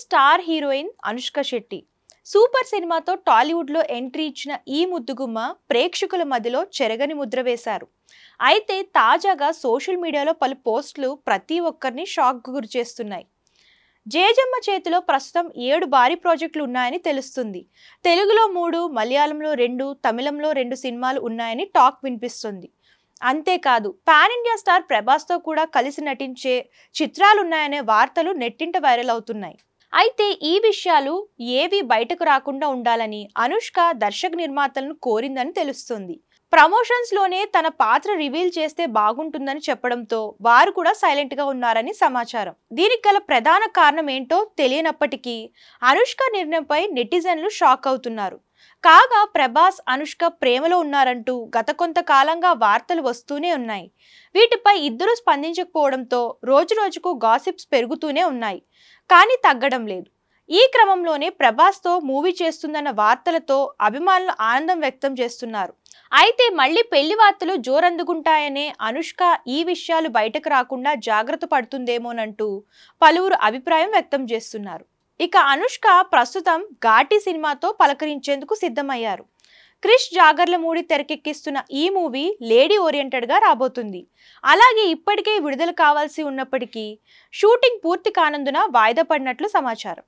Star heroine Anushka Shetty super సినిమాతో టాలీవుడ్లో entry ఇచ్చిన ఈ ముద్దుగుమ్మ ప్రేక్షకుల మధ్యలో చెరగని ముద్ర వేశారు. అయితే తాజాగా సోషల్ మీడియాలో పలు పోస్టులు ప్రతి ఒక్కరిని షాక్కు గురిచేస్తున్నాయి. జేజమ్మ చేతిలో ప్రస్తుతం 7 భారీ ప్రాజెక్టులు ఉన్నాయని తెలుస్తుంది. తెలుగులో 3, మలయాళంలో 2, తమిళంలో 2 సినిమాలు ఉన్నాయని టాక్ వినిపిస్తుంది. అంతేకాదు పాన్ ఇండియా స్టార్ ప్రభాస్తో కూడా కలిసి నటించే చిత్రాలున్నాయనే వార్తలు నెట్టింట వైరల్ అవుతున్నాయి. అయితే ఈ విషయాలు ఏవి బయటకు రాకుండా ఉండాలని అనుష్క దర్శక నిర్మాతలను కోరిందని తెలుస్తుంది. ప్రమోషన్స్ లోనే తన పాత్ర రివీల్ చేస్తే బాగుంటుందని చెప్పడంతో వారు కూడా సైలెంట్ గా ఉన్నారని సమాచారం. దీనికి గల ప్రధాన కారణం ఏంటో తెలియనప్పటికీ అనుష్క నిర్ణయంపై నెటిజన్లు షాక్ అవుతున్నారు. కాగా ప్రభాస్ అనుష్క ప్రేమలో ఉన్నారంటూ గత కొంతకాలంగా వార్తలు వస్తూనే ఉన్నాయి. వీటిపై ఇద్దరు స్పందించకపోవడంతో రోజురోజుకు గాసిప్స్ పెరుగుతూనే ఉన్నాయి, కానీ తగ్గడం లేదు. ఈ క్రమంలోనే ప్రభాస్తో మూవీ చేస్తుందన్న వార్తలతో అభిమానులు ఆనందం వ్యక్తం చేస్తున్నారు. అయితే మళ్ళీ పెళ్లి వార్తలు జోరందుకుంటాయనే అనుష్క ఈ విషయాలు బయటకు రాకుండా జాగ్రత్త పడుతుందేమోనంటూ పలువురు అభిప్రాయం వ్యక్తం చేస్తున్నారు. ఇక అనుష్క ప్రస్తుతం ఘాటి సినిమాతో పలకరించేందుకు సిద్ధమయ్యారు. క్రిష్ జాగర్లమూడి తెరకెక్కిస్తున్న ఈ మూవీ లేడీ ఓరియంటెడ్ గా రాబోతుంది. అలాగే ఇప్పటికే విడుదల కావాల్సి ఉన్నప్పటికీ షూటింగ్ పూర్తి కానందున వాయిదా పడినట్లు సమాచారం.